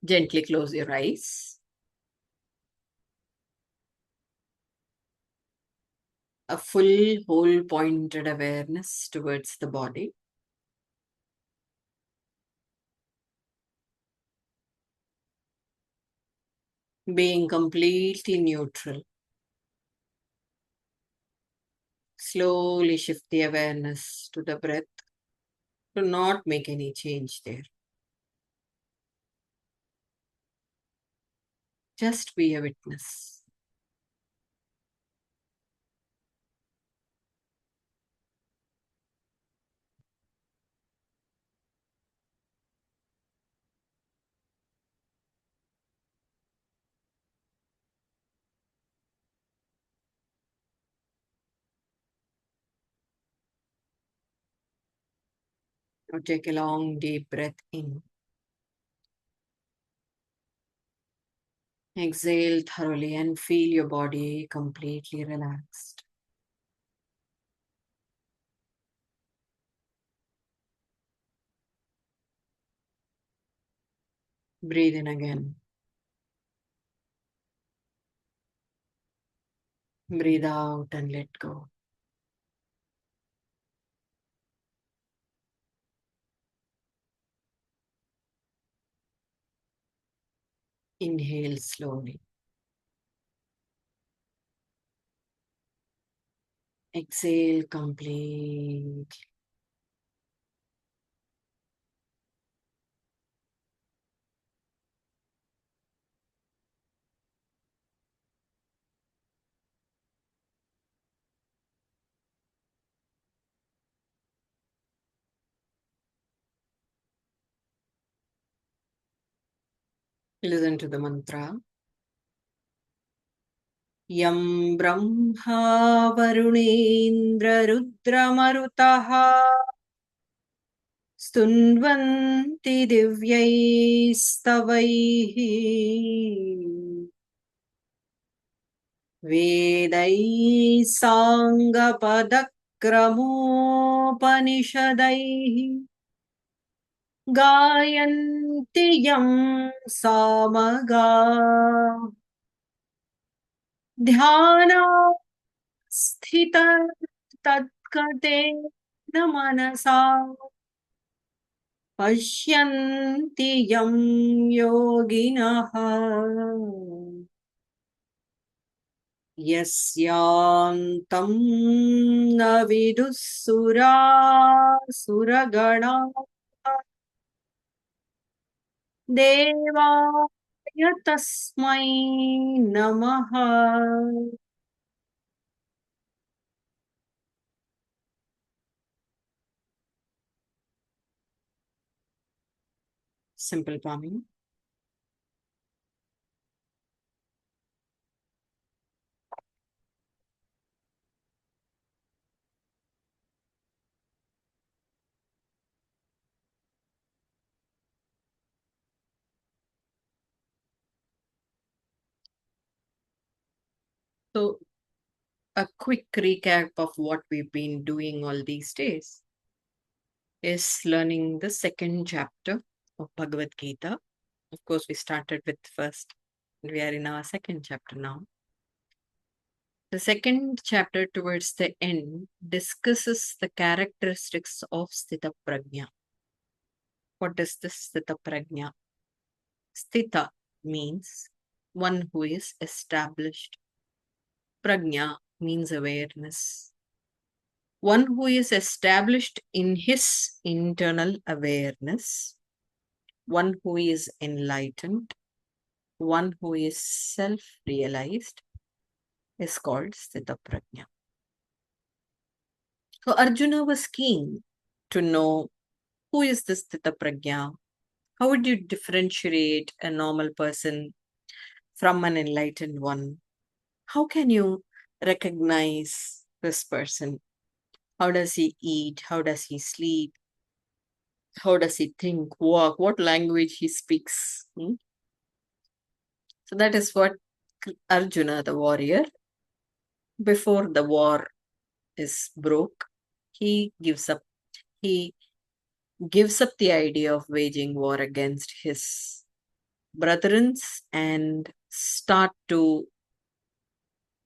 Gently close your eyes. A full, whole pointed awareness towards the body. Being completely neutral. Slowly shift the awareness to the breath. Do not make any change there. Just be a witness. Now take a long, deep breath in. Exhale thoroughly and feel your body completely relaxed. Breathe in again. Breathe out and let go. Inhale slowly. Exhale completely. Listen to the mantra. Yam Brahma Varunendra Rudramarutaha Stunvanti Divyaistavaihi Vedai Sangapadakramopanisadaihi Gayanti Yam Samaga Dhyana Sthita Tatkate Manasa Pashyanti Yam Yoginaha Yasyantam Navidussura Suragana Devaya Tasmai Namaha. Simple palming. So, a quick recap of what we've been doing all these days is learning the second chapter of Bhagawad Gita. Of course, we started with first. We are in our second chapter now. The second chapter towards the end discusses the characteristics of Sthita Prajna. What is this Sthita Prajna? Sthita means one who is established. Prajna means awareness. One who is established in his internal awareness. One who is enlightened. One who is self-realized is called Sthita Prajna. So Arjuna was keen to know who is this Sthita Prajna? How would you differentiate a normal person from an enlightened one? How can you recognize this person? How does he eat? How does he sleep? How does he think, walk? What language he speaks? So that is what Arjuna, the warrior, before the war is broke, he gives up. He gives up the idea of waging war against his brethrens and start to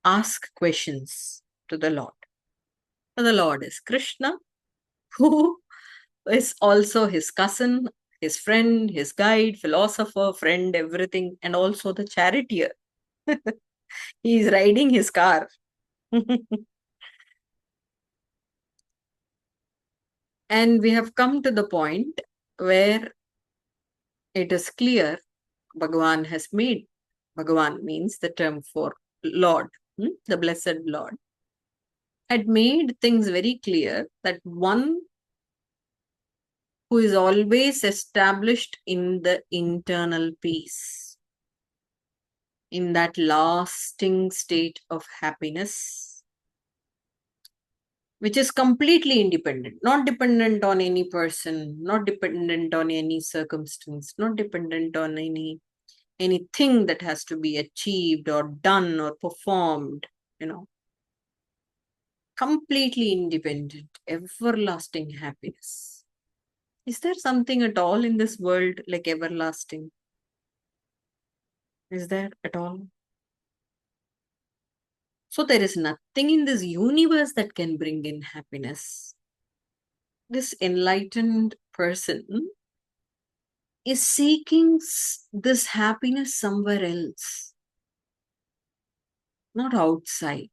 ask questions to the Lord. So the Lord is Krishna, who is also his cousin, his friend, his guide, philosopher, friend, everything, and also the charioteer. He is riding his car. And we have come to the point where it is clear Bhagavan has made. Bhagavan means the term for Lord, the blessed Lord, had made things very clear that one who is always established in the internal peace, in that lasting state of happiness, which is completely independent, not dependent on any person, not dependent on any circumstance, not dependent on anything that has to be achieved or done or performed, completely independent, everlasting happiness. Is there something at all in this world like everlasting? Is there at all? So there is nothing in this universe that can bring in happiness. This enlightened person is seeking this happiness somewhere else, not outside.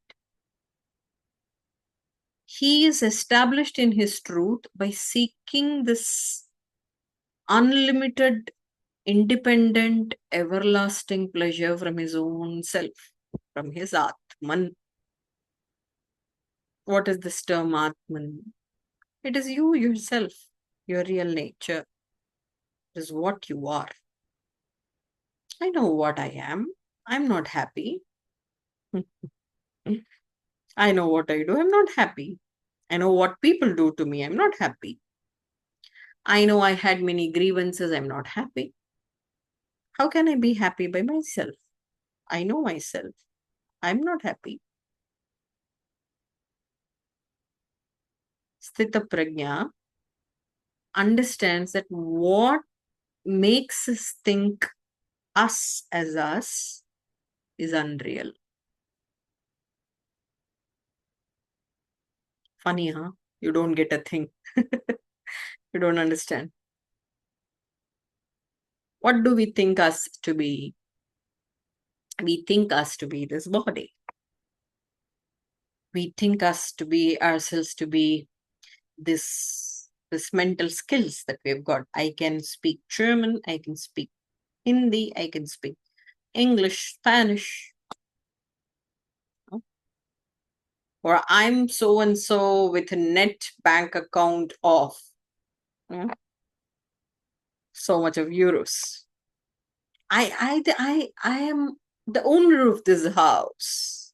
He is established in his truth by seeking this unlimited, independent, everlasting pleasure from his own self, from his Atman. What is this term Atman? It is you yourself, your real nature. It is what you are. I know what I am. I'm not happy. I know what I do. I'm not happy. I know what people do to me. I'm not happy. I know I had many grievances. I'm not happy. How can I be happy by myself? I know myself. I'm not happy. Sthita Prajna understands that what makes us think us as us is unreal. Funny, huh? You don't get a thing. You don't understand. What do we think us to be? We think us to be this body. We think us to be ourselves to be this mental skills that we've got. I can speak German, I can speak Hindi, I can speak English, Spanish. Or I'm so and so with a net bank account of so much of euros. I am the owner of this house.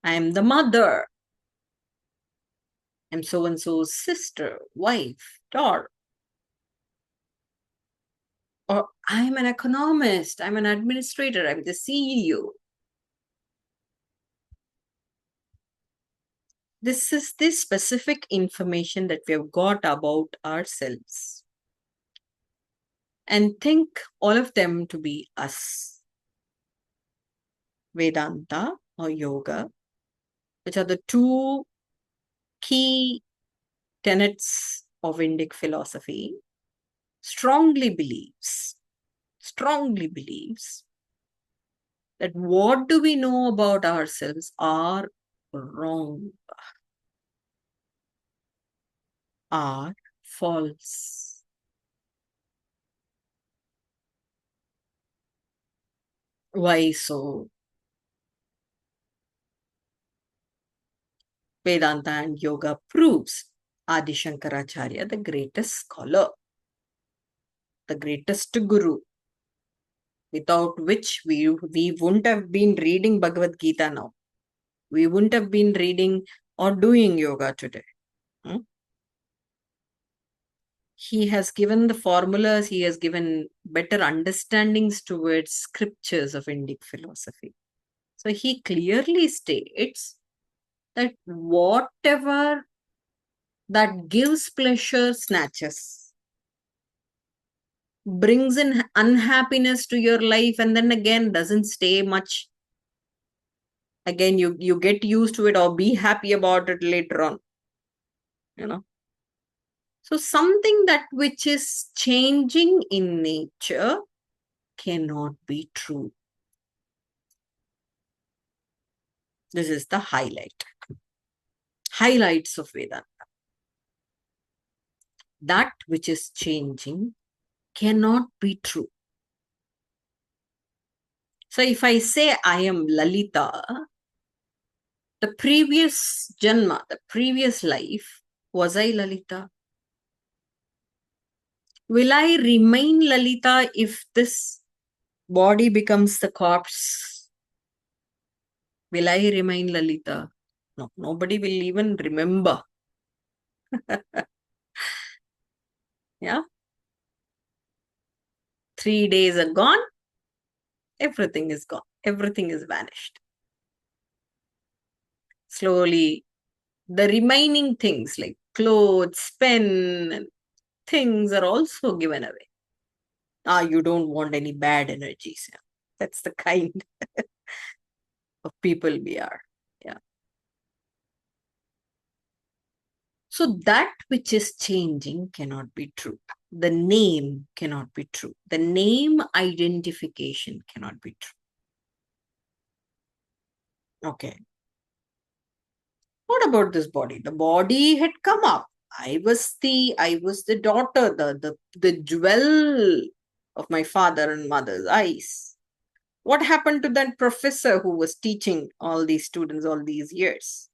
I am the mother. I'm so and so's sister, wife, daughter. Or I'm an economist, I'm an administrator, I'm the CEO. This is this specific information that we have got about ourselves. And think all of them to be us. Vedanta or yoga, which are the two key tenets of Indic philosophy, strongly believes that what do we know about ourselves are wrong, are false. Why so? Vedanta and yoga proves Adi Shankaracharya, the greatest scholar, the greatest guru, without which we wouldn't have been reading Bhagavad Gita now. We wouldn't have been reading or doing yoga today. He has given the formulas, he has given better understandings towards scriptures of Indic philosophy. So he clearly states that whatever that gives pleasure snatches. brings in unhappiness to your life, and then again doesn't stay much. Again, you get used to it or be happy about it later on. So something that which is changing in nature cannot be true. This is the highlights of Vedanta. That which is changing cannot be true. So if I say I am Lalita, the previous janma, the previous life, was I Lalita? Will I remain Lalita if this body becomes the corpse? Will I remain Lalita? No, nobody will even remember. Yeah. 3 days are gone. Everything is gone. Everything is vanished. Slowly, the remaining things like clothes, pen, and things are also given away. You don't want any bad energies. Yeah. That's the kind of people we are. Yeah. So that which is changing cannot be true. The name cannot be true. The name identification cannot be true. Okay. What about this body? The body had come up. I was the daughter, the jewel of my father and mother's eyes. What happened to that professor who was teaching all these students all these years?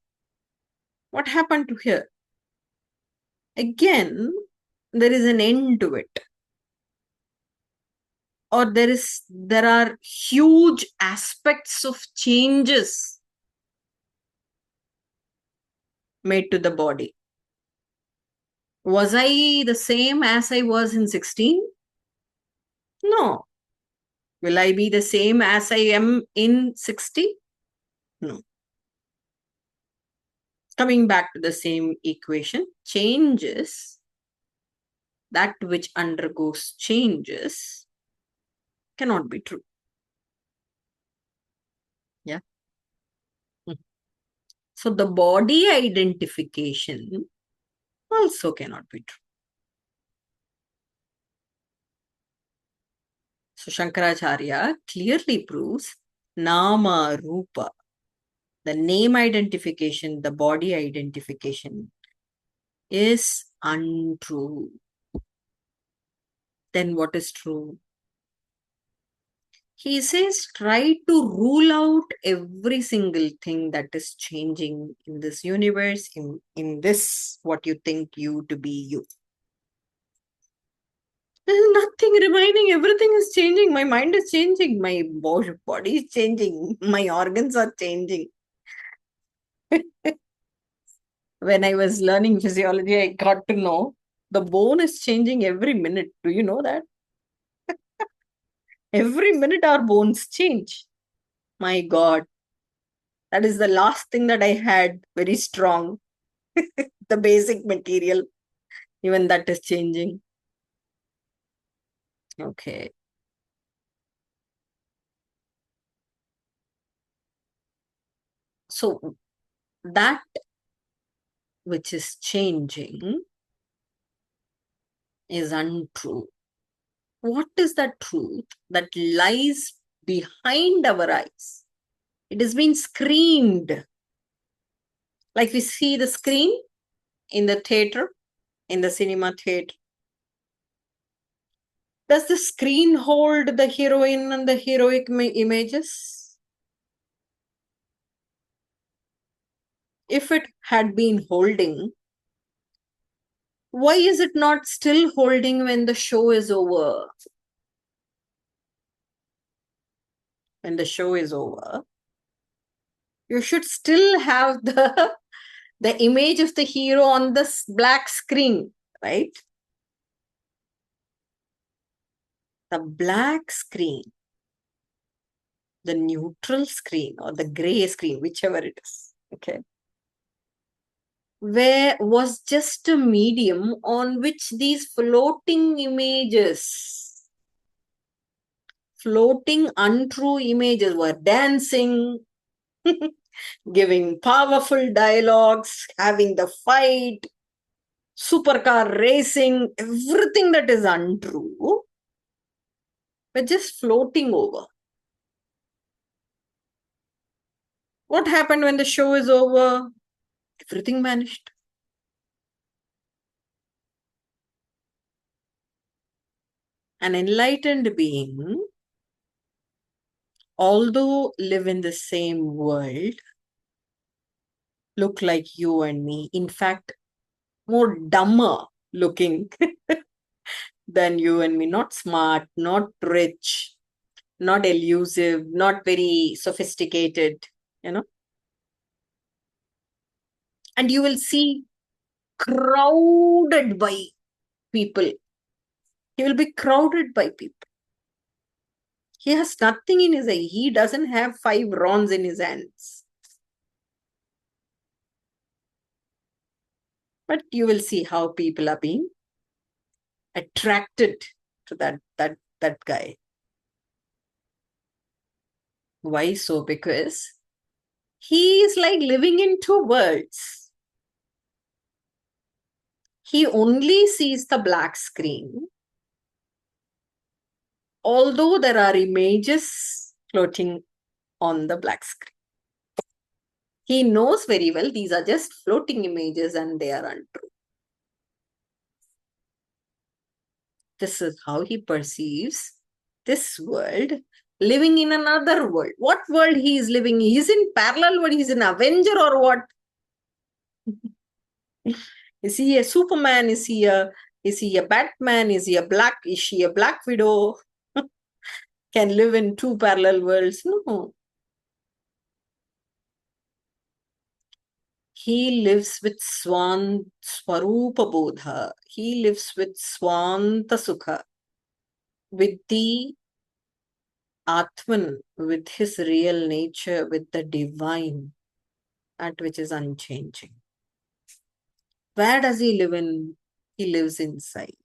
What happened to her? Again, there is an end to it. Or there are huge aspects of changes made to the body. Was I the same as I was in 16? No. Will I be the same as I am in 60? No. Coming back to the same equation, changes, that which undergoes changes, cannot be true. Yeah. So the body identification also cannot be true. So Shankaracharya clearly proves Nama Rupa, the name identification, the body identification is untrue. Then what is true? He says, try to rule out every single thing that is changing in this universe, in this, what you think you to be you. There's nothing remaining. Everything is changing. My mind is changing. My body is changing. My organs are changing. When I was learning physiology, I got to know the bone is changing every minute. Do you know that? Every minute our bones change. My God. That is the last thing that I had very strong. The basic material. Even that is changing. Okay. So that which is changing is untrue. What is that truth that lies behind our eyes? It has been screened. Like we see the screen in the theater, in the cinema theater. Does the screen hold the heroine and the heroic images? If it had been holding, why is it not still holding when the show is over? When the show is over, you should still have the image of the hero on this black screen, right? The black screen, the neutral screen or the gray screen, whichever it is, okay, where was just a medium on which these floating images floating untrue images, were dancing, giving powerful dialogues, having the fight, supercar racing, everything that is untrue, but just floating over. What happened when the show is over? Everything vanished. An enlightened being, although live in the same world, look like you and me. In fact, more dumber looking than you and me. Not smart, not rich, not elusive, not very sophisticated, you know. And you will see crowded by people. He will be crowded by people. He has nothing in his eye. He doesn't have 5 ronds in his hands. But you will see how people are being attracted to that guy. Why so? Because he is like living in 2 worlds. He only sees the black screen, although there are images floating on the black screen. He knows very well these are just floating images and they are untrue. This is how he perceives this world, living in another world. What world he is living? He's in parallel world. He's an Avenger or what? Is he a Superman? Is he a Batman? Is she a Black Widow? Can live in 2 parallel worlds? No. He lives with Swarupa Bodha. He lives with Swanta Sukha, with the Atman, with his real nature, with the divine, that which is unchanging. Where does he live in? He lives inside.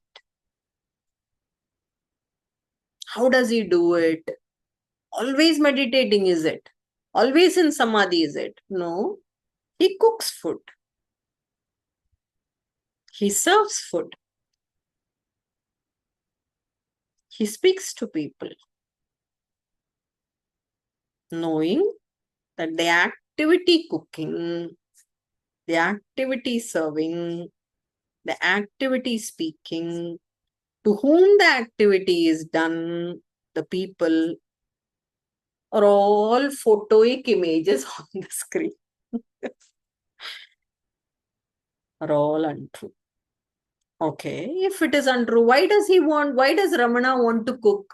How does he do it? Always meditating, is it? Always in samadhi, is it? No. He cooks food. He serves food. He speaks to people, knowing that the activity cooking, the activity serving, the activity speaking, to whom the activity is done, the people are all photoic images on the screen. Are all untrue. Okay, if it is untrue, why does Ramana want to cook?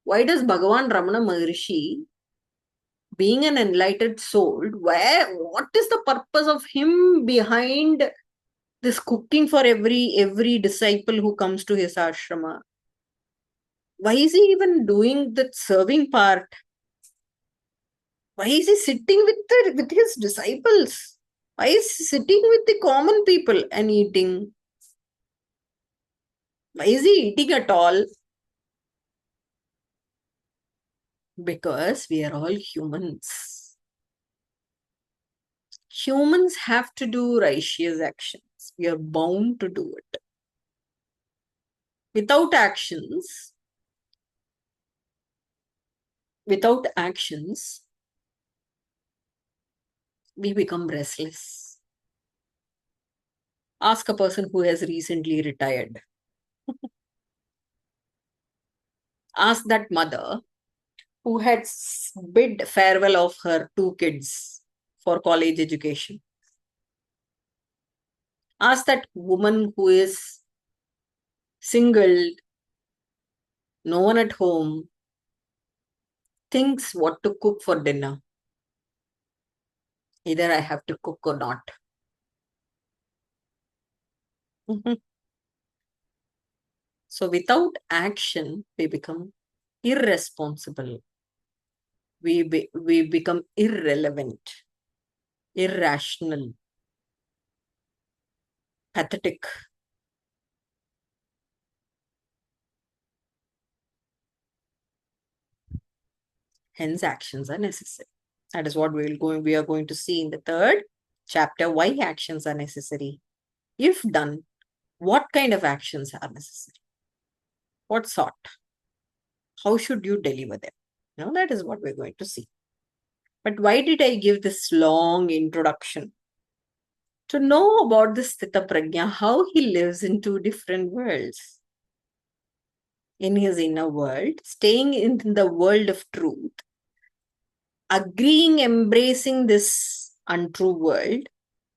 Why does Bhagavan Ramana Maharishi, being an enlightened soul, what is the purpose of him behind this cooking for every disciple who comes to his ashrama? Why is he even doing that serving part? Why is he sitting with his disciples? Why is he sitting with the common people and eating? Why is he eating at all? Because we are all humans. Humans have to do righteous actions. We are bound to do it. Without actions, we become restless. Ask a person who has recently retired. Ask that mother who had bid farewell of her 2 kids for college education. Ask that woman who is single, no one at home, thinks what to cook for dinner. Either I have to cook or not. So without action, we become irresponsible. We become irrelevant, irrational, pathetic. Hence, actions are necessary. That is what we are going to see in the third chapter. Why actions are necessary? If done, what kind of actions are necessary? What sort? How should you deliver them? That is what we're going to see. But why did I give this long introduction? To know about this Sthita Prajna, how he lives in two different worlds. In his inner world, staying in the world of truth, agreeing, embracing this untrue world,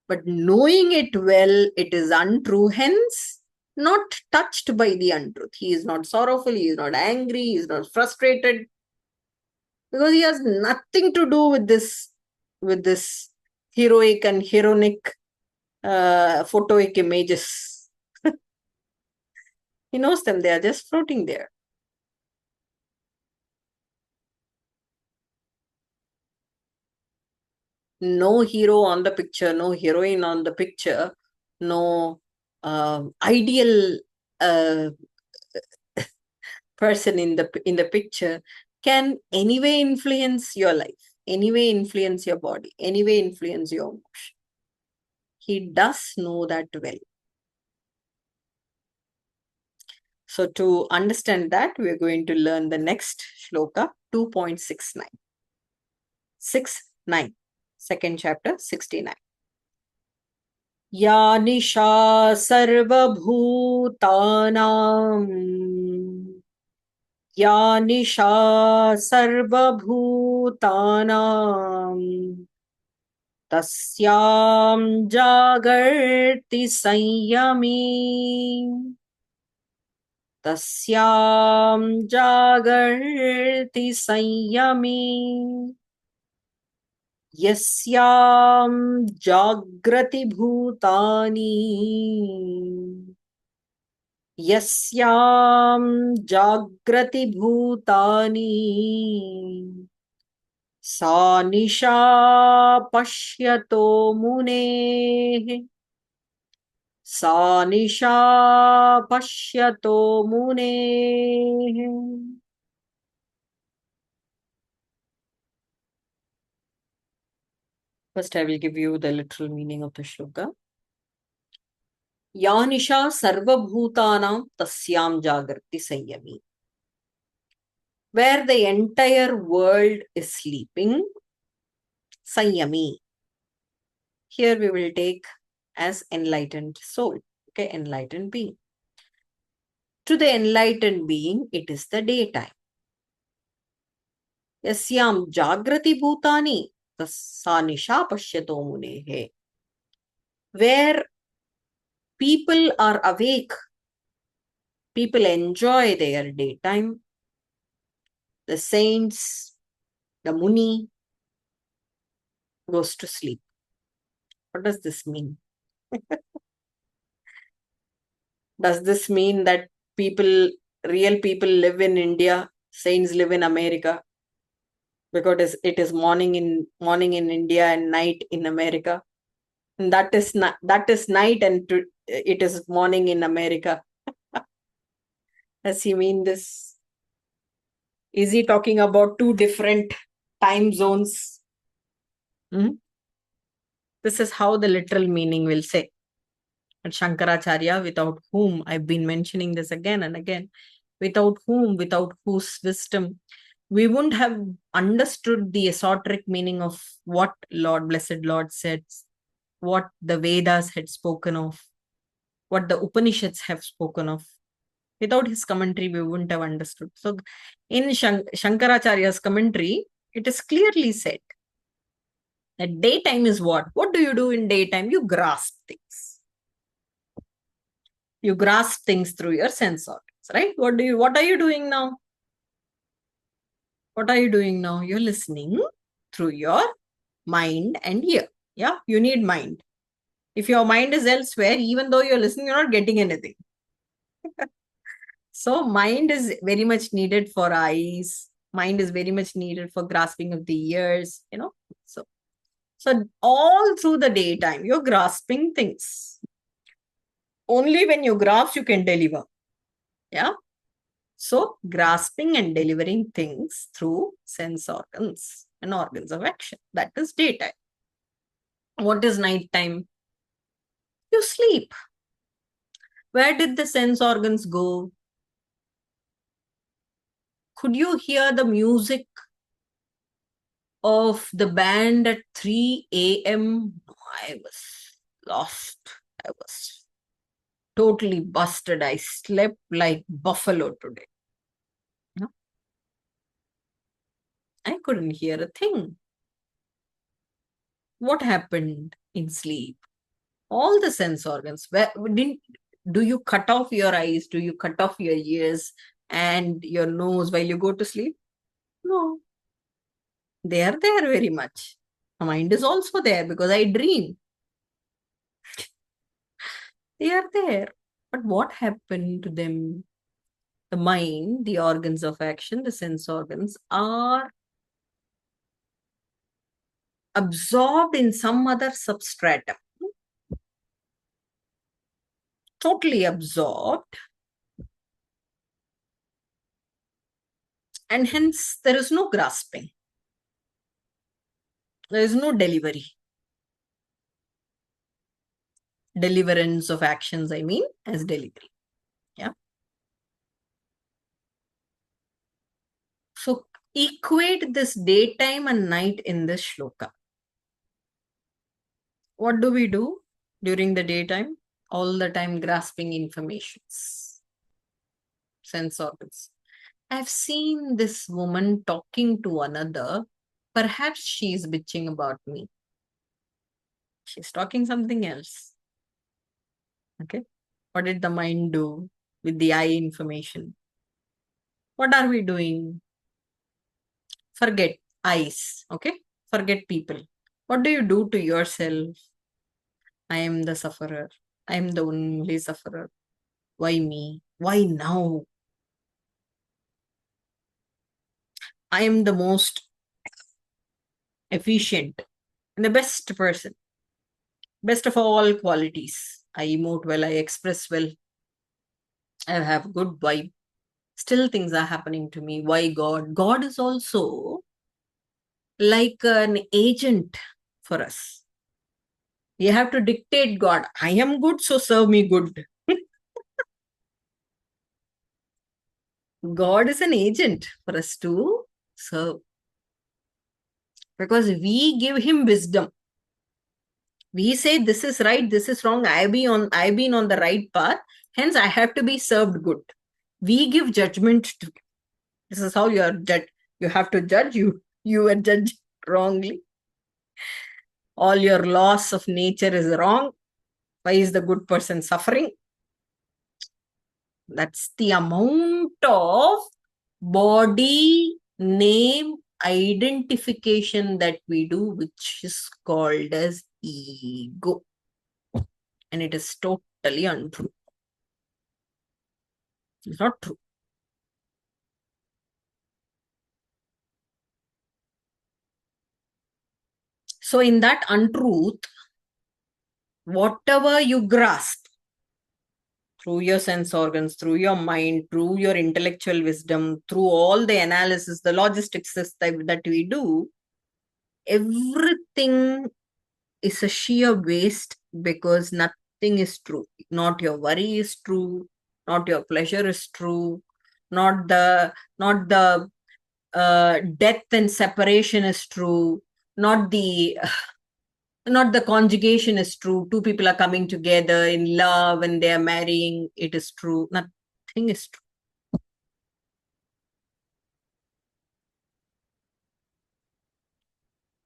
but knowing it well, it is untrue, hence not touched by the untruth. He is not sorrowful, he is not angry, he is not frustrated, because he has nothing to do with this heroic and heroic photoic images. He knows them, they are just floating there. No hero on the picture, no heroine on the picture, no ideal person in the picture can anyway influence your life, anyway influence your body, anyway influence your emotion. He does know that well. So to understand that, we're going to learn the next shloka, 2.69. 6.9. Second chapter, 69. या निशा सर्वभूतानां या निशा सर्वभूतानां तस्यां जागर्ति संयमी तस्यां जागर्ति संयमी यस्यां जाग्रति भूतानि यस्यां जाग्रति भूतानि सा निशा पश्यतो मुनेः सा निशा पश्यतो मुनेः. First, I will give you the literal meaning of the shloka. Ya nisha sarvabhutanam tasyam jagrati sanyami. Where the entire world is sleeping, sanyami. Here we will take as enlightened soul, okay, enlightened being. To the enlightened being, it is the daytime. Yasyam jagrati bhutani sa nisha pashyato munehe. Where people are awake, people enjoy their daytime, the saints, the muni goes to sleep. What does this mean? Does this mean that real people live in India, saints live in America? Because it is morning in India and night in America. And that is night and it is morning in America. Does he mean this? Is he talking about two different time zones? This is how the literal meaning will say. And Shankaracharya, without whom, I've been mentioning this again and again, without whose wisdom, we wouldn't have understood the esoteric meaning of what Blessed Lord said, what the Vedas had spoken of, what the Upanishads have spoken of. Without his commentary, we wouldn't have understood. So in Shankaracharya's commentary, it is clearly said that daytime is what? What do you do in daytime? You grasp things. You grasp things through your sense organs, right? What are you doing now? What are you doing now? You're listening through your mind and ear. Yeah, you need mind. If your mind is elsewhere, even though you're listening, you're not getting anything. So mind is very much needed for eyes. Mind is very much needed for grasping of the ears, So all through the daytime, you're grasping things. Only when you grasp, you can deliver. Yeah. So, grasping and delivering things through sense organs and organs of action. That is daytime. What is nighttime? You sleep. Where did the sense organs go? Could you hear the music of the band at 3 a.m.? I was lost. I was totally busted. I slept like buffalo today. No, I couldn't hear a thing. What happened in sleep? All the sense organs. Where didn't do you cut off your eyes? Do you cut off your ears and your nose while you go to sleep? No, they are there very much. My mind is also there because I dream. They are there. But what happened to them? The mind, the organs of action, the sense organs are absorbed in some other substratum, totally absorbed, and hence there is no grasping, there is no delivery. Deliverance of actions, I mean, as delivery. Yeah. So equate this daytime and night in this shloka. What do we do during the daytime? All the time grasping informations, sense organs. I've seen this woman talking to another. Perhaps she's bitching about me. She's talking something else. Okay. What did the mind do with the eye information? What are we doing? Forget eyes. Okay. Forget people. What do you do to yourself? I am the sufferer. I am the only sufferer. Why me? Why now? I am the most efficient and the best person. Best of all qualities. I emote well, I express well, I have good vibe. Still things are happening to me. Why God? God is also like an agent for us. You have to dictate God. I am good, so serve me good. God is an agent for us to serve because we give him wisdom. We say this is right, this is wrong. I've been on the right path. Hence, I have to be served good. We give judgment to. This is how you are judged. You have to judge you. You were judged wrongly. All your laws of nature is wrong. Why is the good person suffering? That's the amount of body name identification that we do, which is called as ego. And it is totally untrue. It's not true. So in that untruth, whatever you grasp through your sense organs, through your mind, through your intellectual wisdom, through all the analysis, the logistics that we do, everything is a sheer waste because nothing is true. Not your worry is true, not your pleasure is true, not the death and separation is true, not the conjugation is true. Two people are coming together in love and they are marrying. It is true. Nothing is true.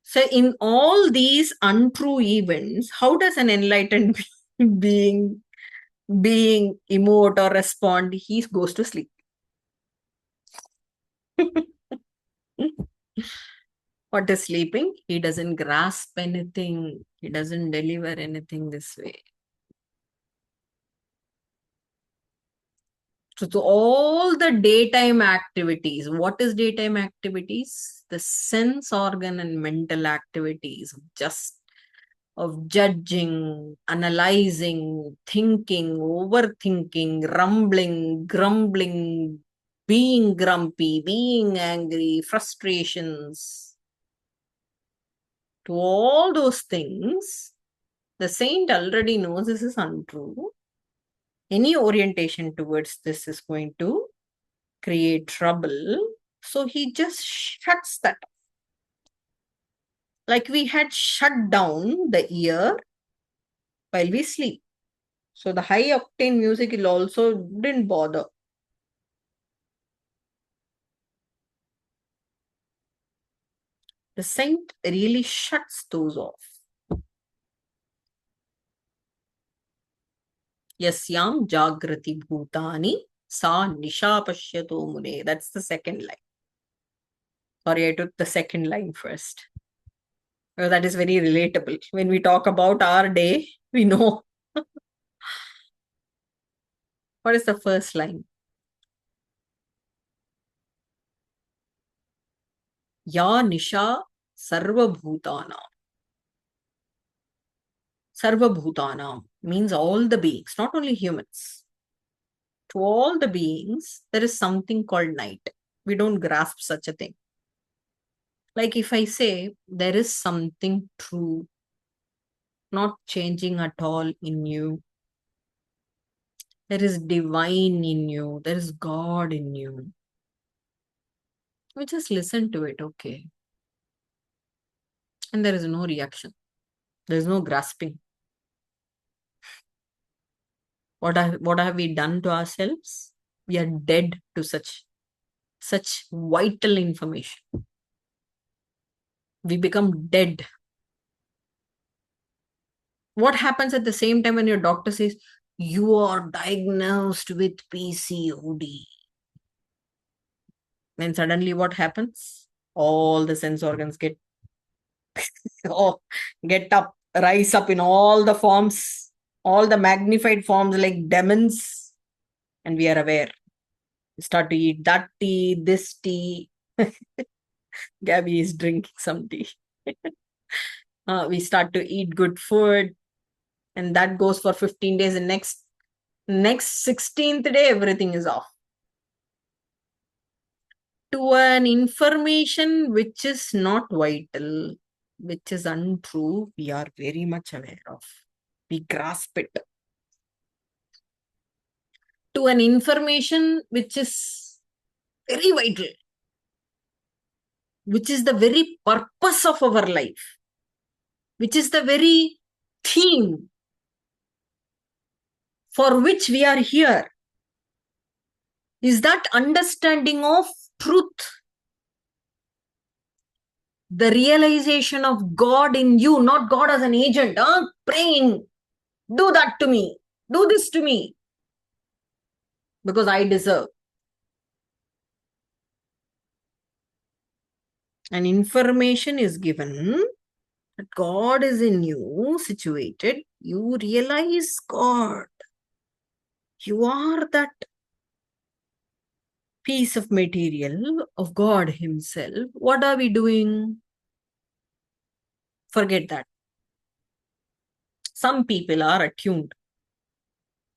So in all these untrue events, how does an enlightened being emote or respond? He goes to sleep. What is sleeping? He doesn't grasp anything. He doesn't deliver anything this way. So to all the daytime activities, what is daytime activities? The sense organ and mental activities of judging, analyzing, thinking, overthinking, rumbling, grumbling, being grumpy, being angry, frustrations, to all those things, the saint already knows this is untrue. Any orientation towards this is going to create trouble. So he just shuts that off. Like we had shut down the ear while we sleep. So the high octane music will also didn't bother. The saint really shuts those off. Yasyam jagrati bhutani sa nisha pashyato mune. That's the second line. Sorry, I took the second line first. That is very relatable. When we talk about our day, we know. What is the first line? Ya nisha sarva bhutana. Sarva bhutana means all the beings, not only humans. To all the beings, there is something called night. We don't grasp such a thing. Like if I say there is something true, not changing at all in you, there is divine in you, there is God in you. We just listen to it, okay. And there is no reaction. There is no grasping. What have we done to ourselves? We are dead to such vital information. We become dead. What happens at the same time when your doctor says, you are diagnosed with PCOD? Then suddenly what happens? All the sense organs get up, rise up in all the forms, all the magnified forms like demons, and we are aware. We start to eat that tea, this tea. Gabby is drinking some tea. We start to eat good food, and that goes for 15 days. And next 16th day, everything is off. To an information which is not vital, which is untrue, we are very much aware of. We grasp it. To an information which is very vital, which is the very purpose of our life, which is the very theme for which we are here, is that understanding of truth, the realization of God in you, not God as an agent, praying, do that to me, do this to me, because I deserve. And information is given that God is in you, situated. You realize God. You are that piece of material of God Himself. What are we doing? Forget that. Some people are attuned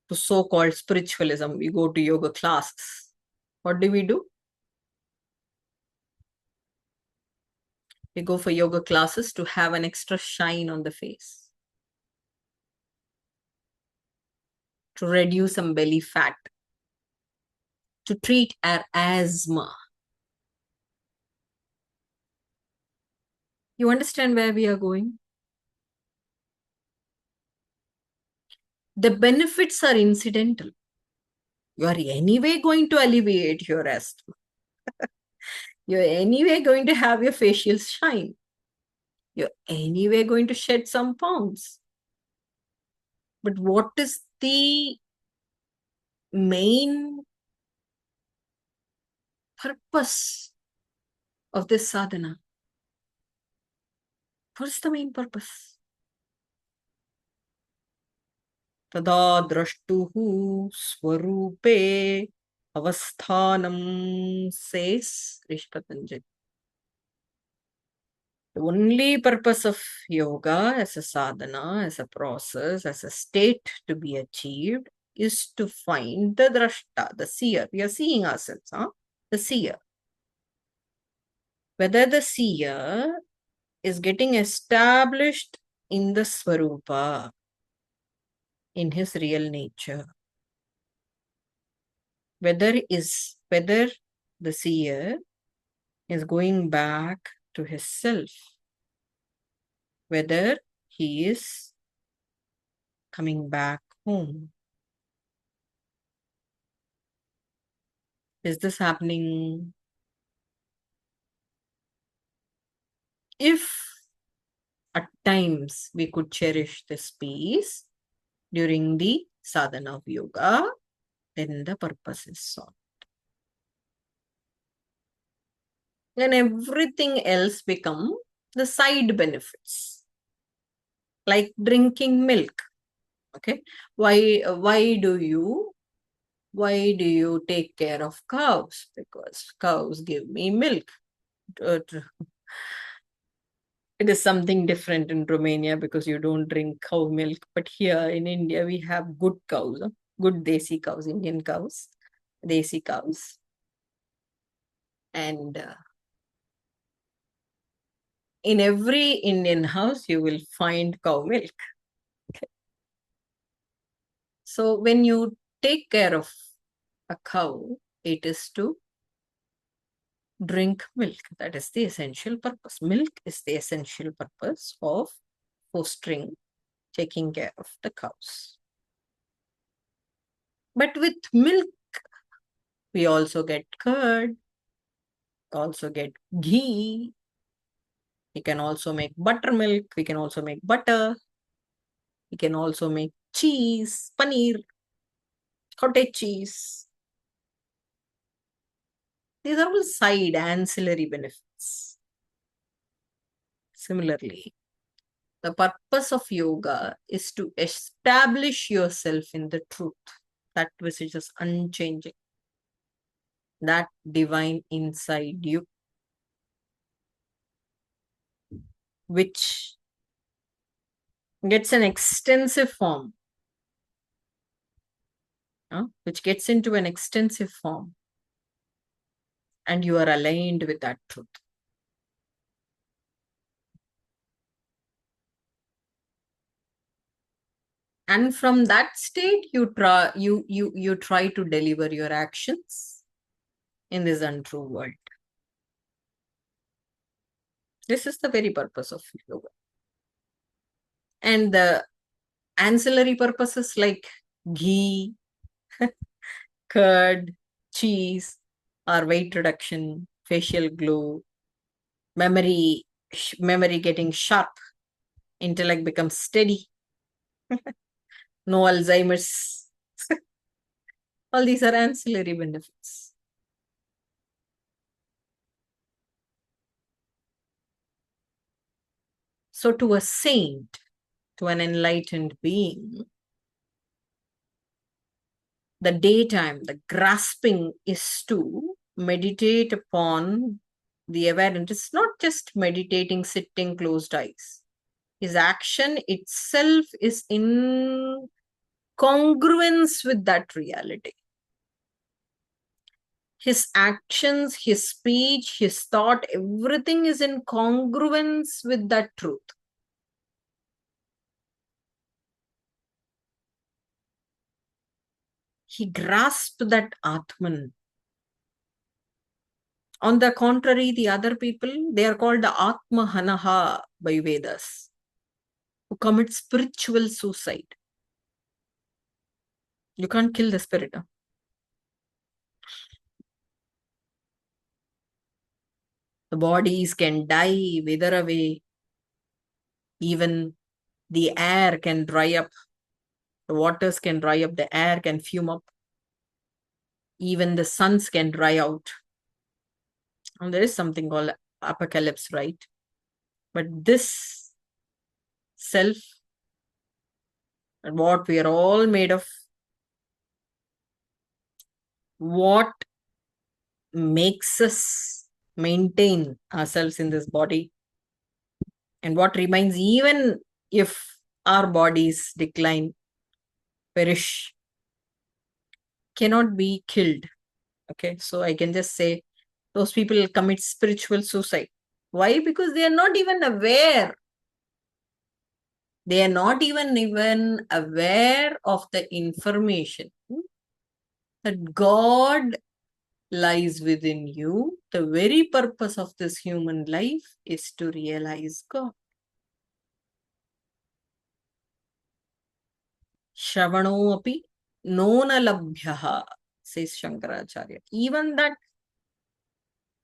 to so-called spiritualism. We go to yoga classes. What do? We go for yoga classes to have an extra shine on the face, to reduce some belly fat, to treat our asthma. You understand where we are going? The benefits are incidental. You are anyway going to alleviate your asthma. You're anyway going to have your facial shine. You're anyway going to shed some pounds. But what is the main purpose of this sadhana? What is the main purpose? Tada drashtuhu swarupe avasthanam, says Rishi Patanjali. The only purpose of yoga as a sadhana, as a process, as a state to be achieved is to find the drashta, the seer. We are seeing ourselves. the seer. Whether the seer is getting established in the Swarupa, in his real nature. Whether the seer is going back to his self, whether he is coming back home. Is this happening? If at times we could cherish this peace during the sadhana of yoga, then the purpose is solved. Then everything else become the side benefits, like drinking milk. Okay, why do you take care of cows? Because cows give me milk. It is something different in Romania because you don't drink cow milk. But here in India, we have good cows, good desi cows, Indian cows, desi cows. And in every Indian house, you will find cow milk. Okay. So when you take care of a cow, it is to drink milk. That is the essential purpose. Milk is the essential purpose of fostering, taking care of the cows. But with milk, we also get curd, also get ghee. We can also make buttermilk. We can also make butter. We can also make cheese, paneer, cottage cheese. These are all side ancillary benefits. Similarly, the purpose of yoga is to establish yourself in the truth, that which is unchanging, that divine inside you, which gets an extensive form, which gets into an extensive form, and you are aligned with that truth. And from that state, you try to deliver your actions in this untrue world. This is the very purpose of yoga. And the ancillary purposes like ghee, curd, cheese, or weight reduction, facial glow, memory getting sharp, intellect becomes steady, no Alzheimer's. All these are ancillary benefits. So to a saint, to an enlightened being, the daytime, the grasping is to meditate upon the awareness. It's not just meditating, sitting, closed eyes. His action itself is in congruence with that reality. His actions, his speech, his thought, everything is in congruence with that truth. He grasped that Atman. On the contrary, the other people, they are called the Atma Hanaha by Vedas, who commit spiritual suicide. You can't kill the spirit. The bodies can die, wither away. Even the air can dry up. The waters can dry up. The air can fume up. Even the suns can dry out. And there is something called apocalypse, right? But this self, and what we are all made of, what makes us maintain ourselves in this body, and what remains even if our bodies decline, perish, cannot be killed. Okay, so I can just say those people commit spiritual suicide. Why? Because they are not even aware. They are not even aware of the information that God lies within you. The very purpose of this human life is to realize God. Shravano api nona labhyaha, says Shankaracharya. Even that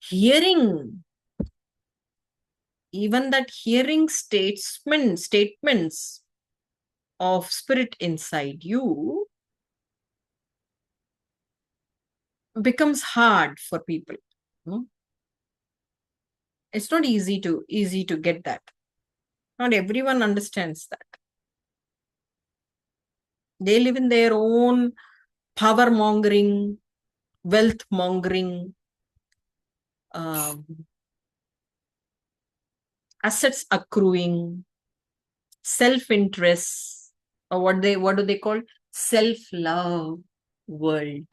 hearing, statements of spirit inside you becomes hard for people. No? It's not easy to get that. Not everyone understands that. They live in their own power mongering, wealth mongering, um, assets accruing, self-interest, or what do they call, self-love world.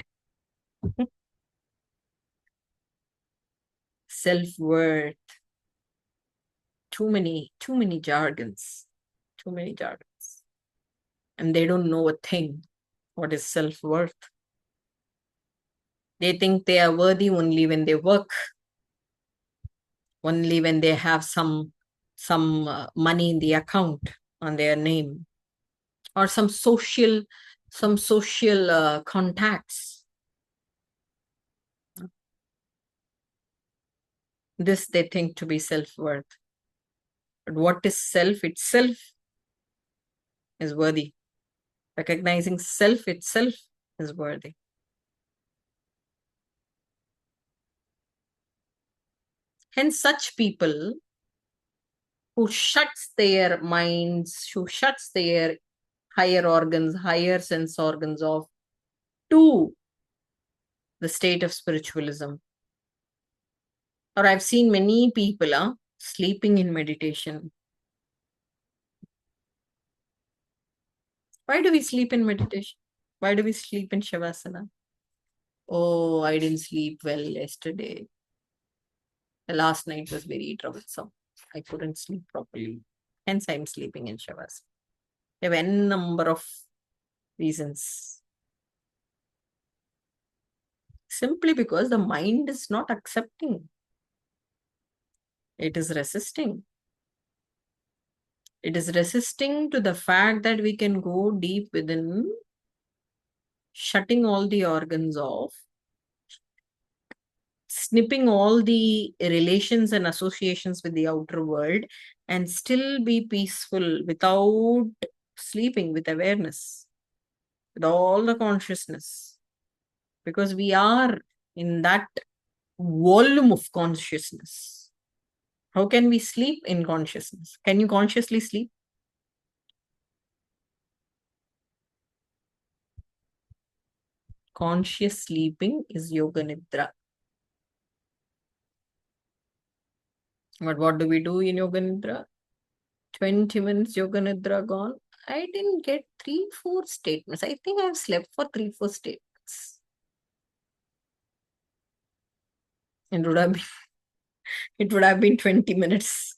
Self-worth. Too many jargons. Too many jargons. And they don't know a thing. What is self-worth? They think they are worthy only when they work, only when they have some money in the account on their name, or some social contacts. This they think to be self-worth. But what is self itself is worthy. Recognizing self itself is worthy. Hence, such people who shuts their minds, who shuts their higher organs, higher sense organs off to the state of spiritualism. Or I've seen many people sleeping in meditation. Why do we sleep in meditation? Why do we sleep in Shavasana? Oh, I didn't sleep well yesterday. The last night was very troublesome. I couldn't sleep properly. Hence, I'm sleeping in Shavasana. There were n number of reasons. Simply because the mind is not accepting. It is resisting. It is resisting to the fact that we can go deep within, shutting all the organs off, snipping all the relations and associations with the outer world, and still be peaceful without sleeping, with awareness, with all the consciousness. Because we are in that volume of consciousness. How can we sleep in consciousness? Can you consciously sleep? Conscious sleeping is yoga nidra. But what do we do in yoga nidra? 20 minutes yoga nidra gone. I didn't get 3-4 statements. I think I've slept for 3-4 statements. It would have been, it would have been 20 minutes.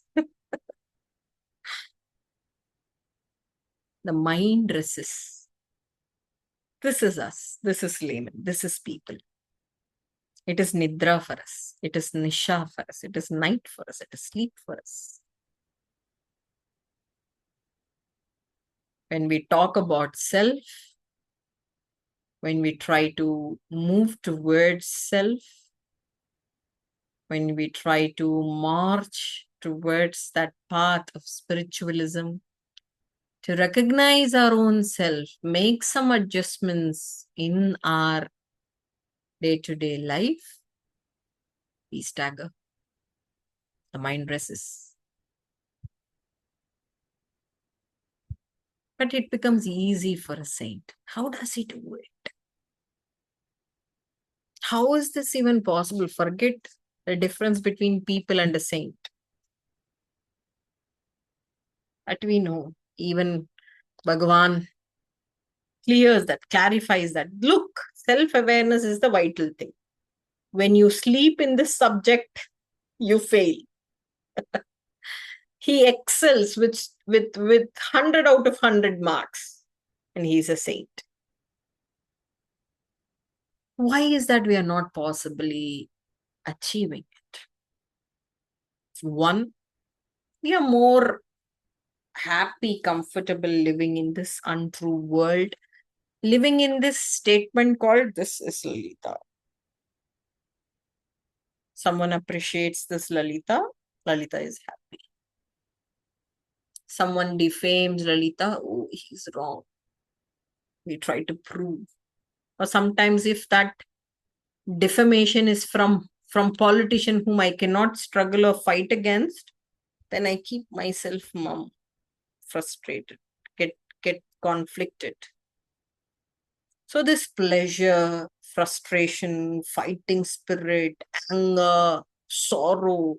The mind resists. This is us. This is layman. This is people. It is nidra for us. It is nisha for us. It is night for us. It is sleep for us. When we talk about self, when we try to move towards self, when we try to march towards that path of spiritualism, to recognize our own self, make some adjustments in our day-to-day life, we stagger. The mind resists. But it becomes easy for a saint. How does he do it? How is this even possible? Forget the difference between people and a saint. That we know. Even Bhagavan clears that, clarifies that. Look, self-awareness is the vital thing. When you sleep in this subject, you fail. He excels with 100 out of 100 marks, and he's a saint. Why is that we are not possibly achieving it? One, we are more happy, comfortable living in this untrue world, living in this statement called "this is Lalita." Someone appreciates this Lalita, Lalita is happy. Someone defames Lalita, oh, he's wrong. We try to prove. Or sometimes if that defamation is from politician whom I cannot struggle or fight against, then I keep myself mum, frustrated, get conflicted. So this pleasure, frustration, fighting spirit, anger, sorrow,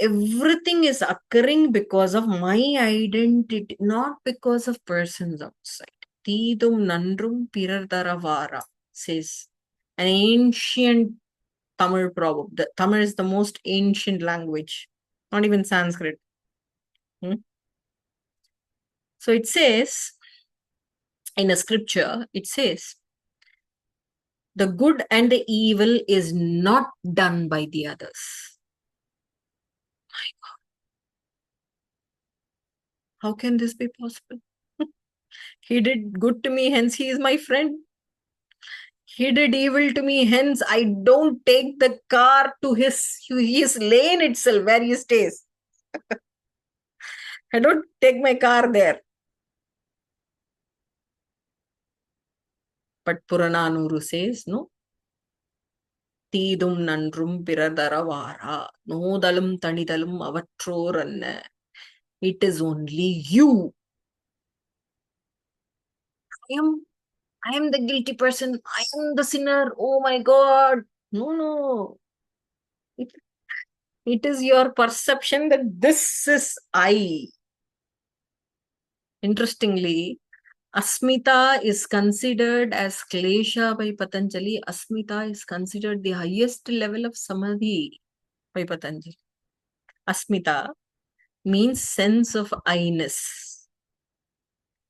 everything is occurring because of my identity, not because of persons outside. Teedum nandrum pirar daravara, says an ancient Tamil proverb. The Tamil is the most ancient language, not even Sanskrit. So it says, in a scripture, it says, the good and the evil is not done by the others. My God. How can this be possible? He did good to me, hence he is my friend. He did evil to me, hence I don't take the car to his lane itself where he stays. I don't take my car there. But Purananuru says, no. Teedum nandrum piradaravara. Nodalum tanidalum avatroranna. It is only you. I am the guilty person. I am the sinner. Oh my God. No. It is your perception that this is I. Interestingly, Asmita is considered as Klesha by Patanjali. Asmita is considered the highest level of Samadhi by Patanjali. Asmita means sense of I-ness.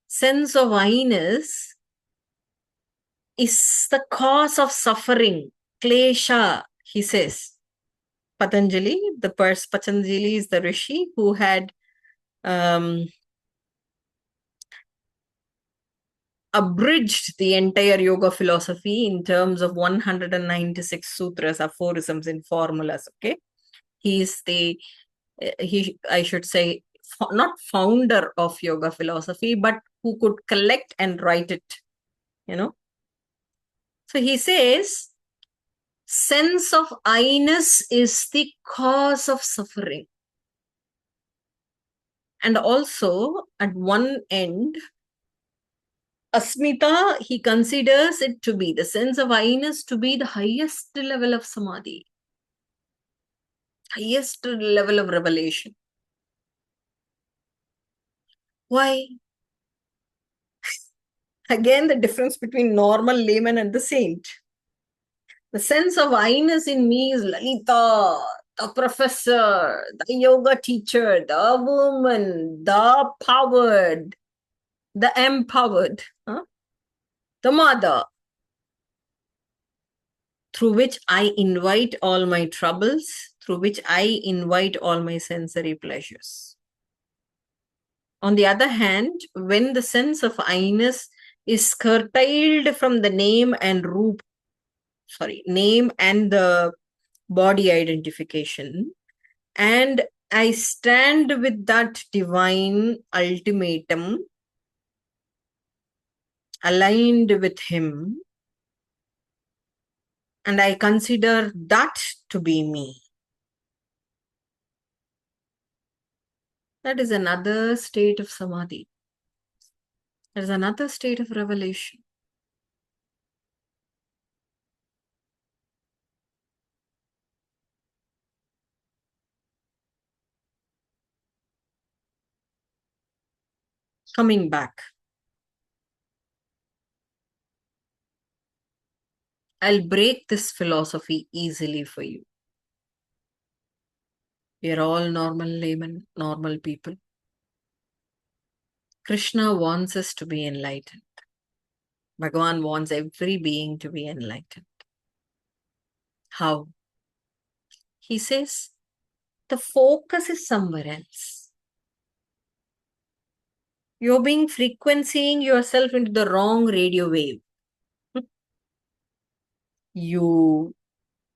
Sense of I-ness is the cause of suffering. Klesha, he says. Patanjali, Patanjali is the rishi who had abridged the entire yoga philosophy in terms of 196 sutras, aphorisms, and formulas. Okay, he is I should say, not founder of yoga philosophy, but who could collect and write it. So he says, sense of I-ness is the cause of suffering. And also, at one end, Asmita, he considers it to be, the sense of I-ness to be the highest level of samadhi, highest level of revelation. Why? Again, the difference between normal layman and the saint. The sense of I-ness in me is Lalita, the professor, the yoga teacher, the woman, the powered, the empowered, the mother, through which I invite all my troubles, through which I invite all my sensory pleasures. On the other hand, when the sense of I-ness is curtailed from the name and the body identification, and I stand with that divine ultimatum, aligned with him, and I consider that to be me. That is another state of samadhi. That is another state of revelation. Coming back. I'll break this philosophy easily for you. We are all normal laymen, normal people. Krishna wants us to be enlightened. Bhagavan wants every being to be enlightened. How? He says, the focus is somewhere else. You're being frequencying yourself into the wrong radio wave. You,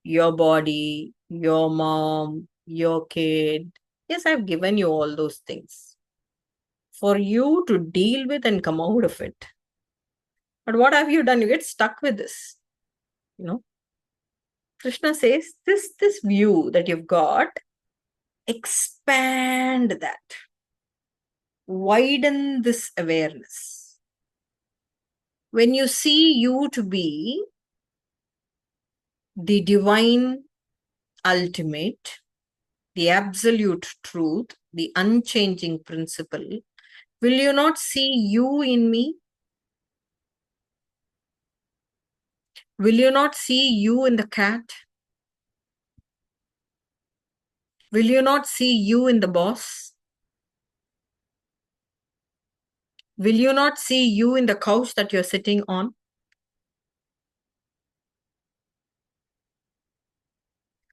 your body, your mom, your kid. Yes, I've given you all those things for you to deal with and come out of it. But what have you done? You get stuck with this. You know, Krishna says, this view that you've got, expand that. Widen this awareness. When you see you to be the divine ultimate, the absolute truth, the unchanging principle, will you not see you in me? Will you not see you in the cat? Will you not see you in the boss? Will you not see you in the couch that you're sitting on?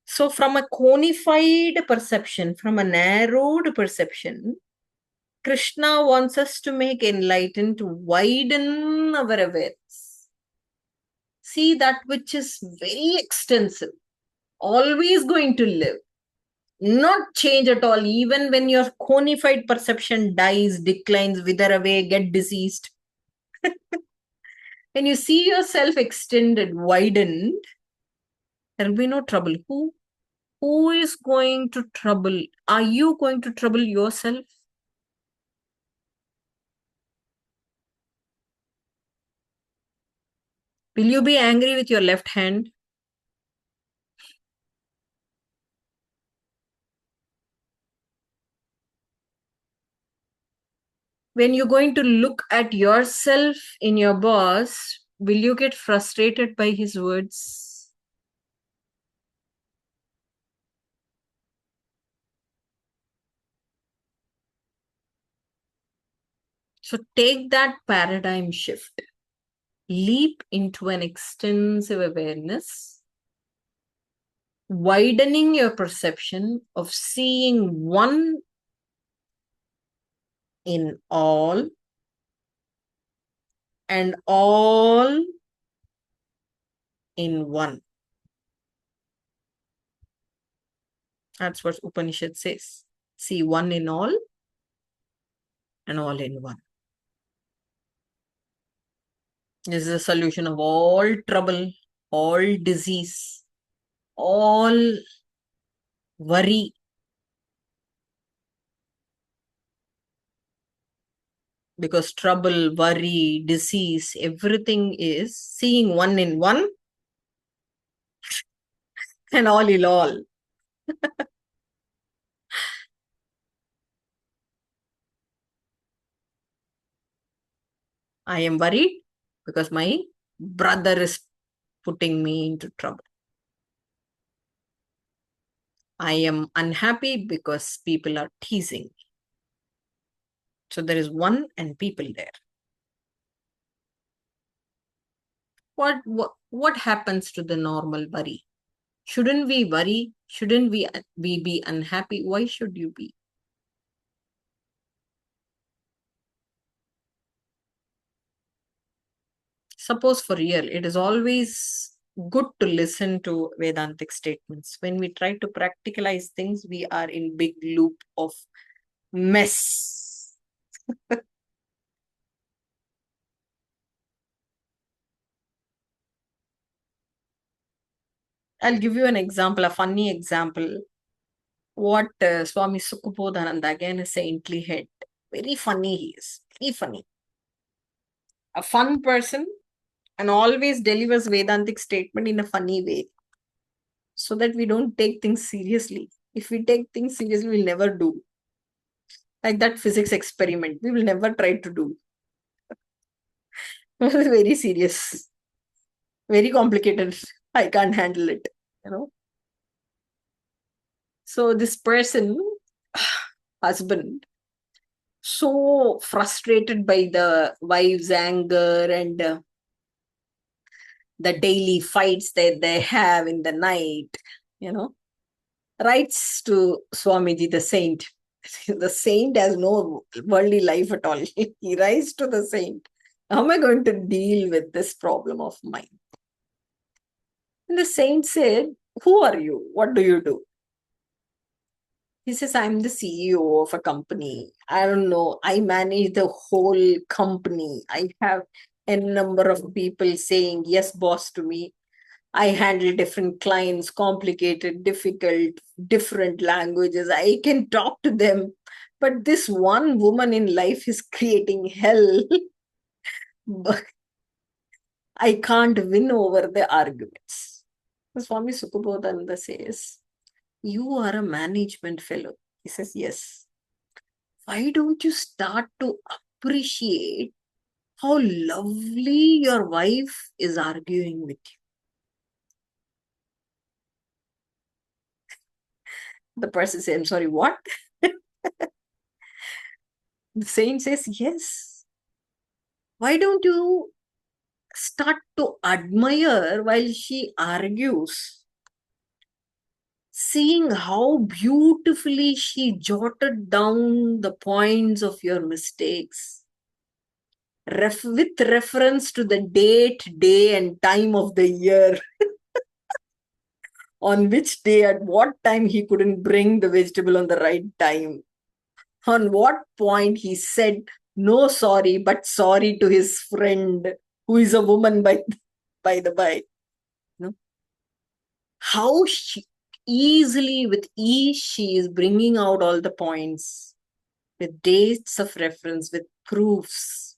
So from a conified perception, from a narrowed perception, Krishna wants us to make enlightened, to widen our awareness. See that which is very extensive, always going to live, not change at all, even when your conified perception dies, declines, wither away, get diseased. When you see yourself extended, widened, there will be no trouble. Who is going to trouble? Are you going to trouble yourself? Will you be angry with your left hand? When you're going to look at yourself in your boss, will you get frustrated by his words? So take that paradigm shift. Leap into an extensive awareness, widening your perception of seeing one in all and all in one. That's what Upanishad says. See one in all and all in one. This is the solution of all trouble, all disease, all worry. Because trouble, worry, disease, everything is seeing one in one and all in all. I am worried because my brother is putting me into trouble. I am unhappy because people are teasing me. So there is one and people there. What happens to the normal worry? Shouldn't we worry? Shouldn't we be unhappy? Why should you be? Suppose for real, it is always good to listen to Vedantic statements. When we try to practicalize things, we are in big loop of mess. I'll give you an example, a funny example. What Swami Sukhabodhananda, again a saintly head, very funny he is, very funny. A fun person and always delivers Vedantic statement in a funny way so that we don't take things seriously. If we take things seriously, we'll never do. Like that physics experiment, we will never try to do. It was very serious. Very complicated. I can't handle it, you know. So this person, husband, so frustrated by the wife's anger and the daily fights that they have in the night, you know, writes to Swamiji, the saint. The saint has no worldly life at all. He writes to the saint, how am I going to deal with this problem of mine? And the saint said, who are you? What do you do? He says, I'm the CEO of a company. I don't know. I manage the whole company. I have a number of people saying, yes, boss, to me. I handle different clients, complicated, difficult, different languages. I can talk to them. But this one woman in life is creating hell. But I can't win over the arguments. Swami Sukhabodhananda says, you are a management fellow. He says, yes. Why don't you start to appreciate how lovely your wife is arguing with you? The person says, I'm sorry, what? The saint says, yes. Why don't you start to admire while she argues, seeing how beautifully she jotted down the points of your mistakes with reference to the date, day, and time of the year, on which day, at what time he couldn't bring the vegetable on the right time, on what point he said no sorry, but sorry to his friend, who is a woman by the by. No? How easily, with ease, she is bringing out all the points with dates of reference, with proofs,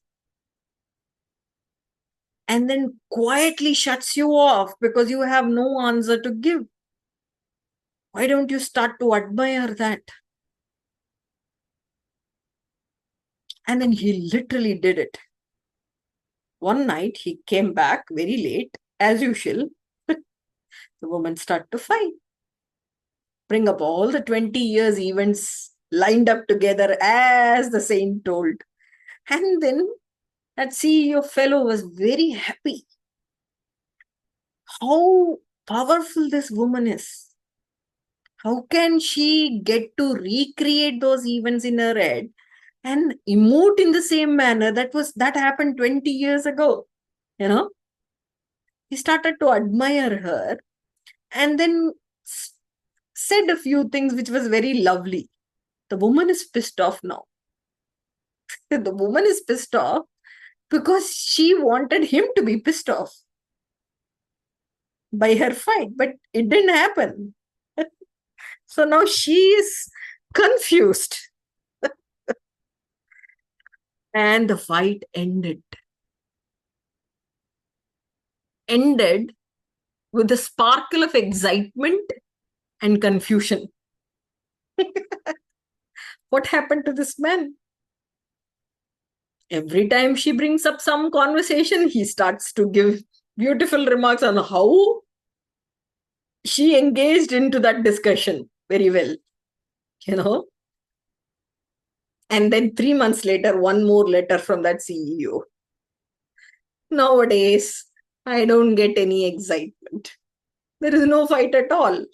and then quietly shuts you off because you have no answer to give. Why don't you start to admire that? And then he literally did it. One night he came back very late, as usual. The woman started to fight. Bring up all the 20 years events lined up together as the saint told. And then that CEO fellow was very happy. How powerful this woman is. How can she get to recreate those events in her head and emote in the same manner that happened 20 years ago? You know, he started to admire her and then said a few things which was very lovely. The woman is pissed off now. The woman is pissed off because she wanted him to be pissed off by her fight, but it didn't happen. So now she is confused. And the fight ended with a sparkle of excitement and confusion. What happened to this man? Every time she brings up some conversation, he starts to give beautiful remarks on how she engaged into that discussion very well, you know. And then 3 months later, one more letter from that CEO. Nowadays, I don't get any excitement. There is no fight at all.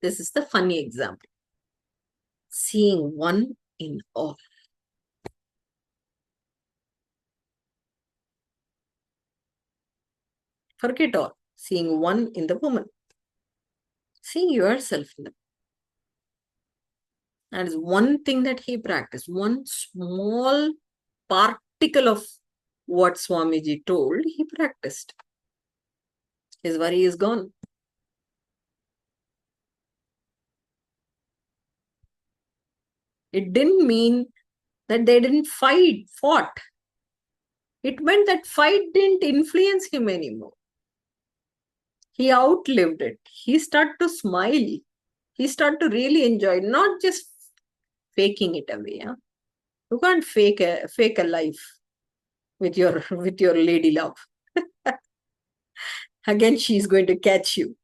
This is the funny example. Seeing one in all. Forget all. Seeing one in the woman. Seeing yourself in them. That is one thing that he practiced. One small particle of what Swamiji told, he practiced. His worry is gone. It didn't mean that they didn't fought. It meant that fight didn't influence him anymore. He outlived it. He started to smile. He started to really enjoy, not just faking it away. Huh? You can't fake a life. with your lady love. Again, she's going to catch you.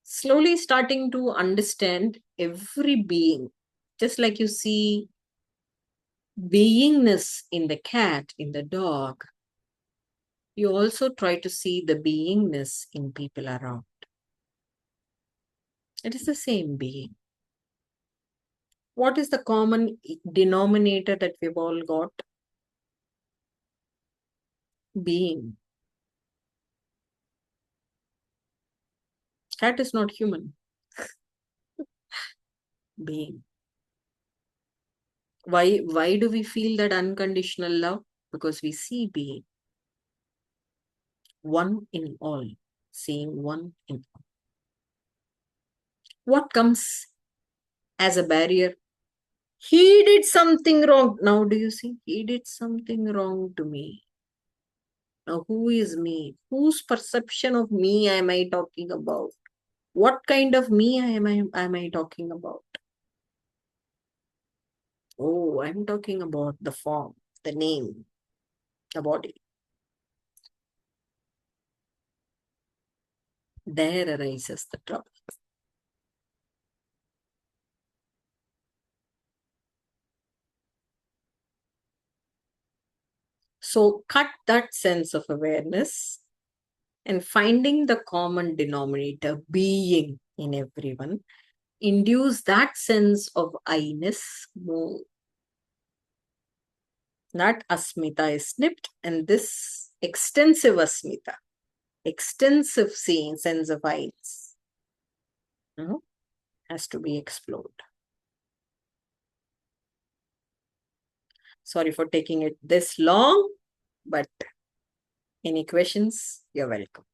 Slowly starting to understand every being, just like you see beingness in the cat, in the dog, you also try to see the beingness in people around. It is the same being. What is the common denominator that we've all got? Being. Cat is not human. Being. Why do we feel that unconditional love? Because we see being. One in all. Seeing one in all. What comes as a barrier? He did something wrong. Now do you see? He did something wrong to me. Now who is me? Whose perception of me am I talking about? What kind of me am I talking about? Oh, I'm talking about the form, the name, the body. There arises the trouble. So cut that sense of awareness and finding the common denominator, being in everyone, induce that sense of I-ness more. That asmita is snipped, and this extensive asmita, extensive seeing, sense of I-ness, has to be explored. Sorry for taking it this long, but any questions, you're welcome.